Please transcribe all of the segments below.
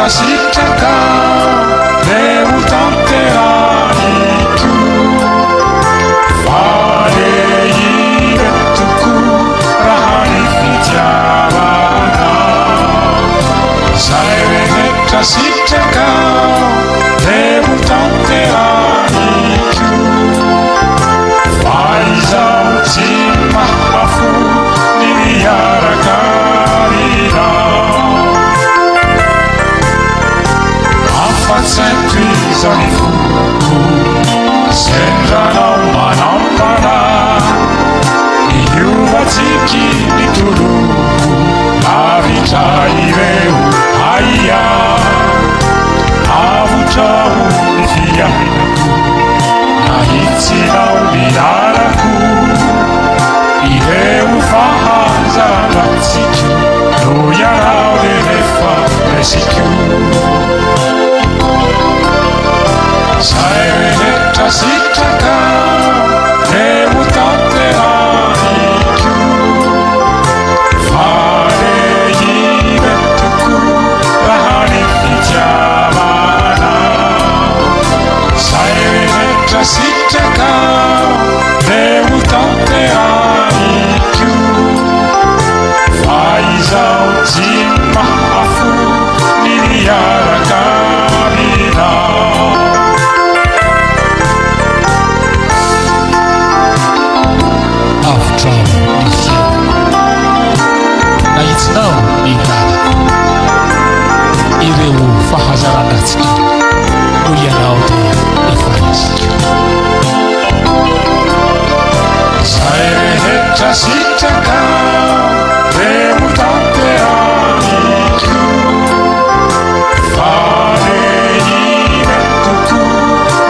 시작한 내 우정 때라니까 Fare tuku rahani fijabana Saireta sittaka 내 우정 때라니까 Faiza utimmahafu niyarakarira Sempre zonifuku Sendrano manampana Iuwa tiki nituruku Avita ireu haya Avutau nifiainaku Nahitsi nau minaraku Ireu fahanza natsiku No yarau de nefa resiku Saireta sittaka 내 우정 때라니까 Fare tuku rahani fijabana Saireta sittaka 내 우정 때라니까 Faiza utimmahafu niyarakarira Now, Ireu Fahazarandatsky, Uyanaude, Ifanisky. Saireta sittaka 내 우정 때라니까 Fare tuku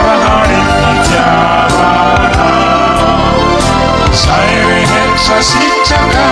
rahani fijabana Saireta sittaka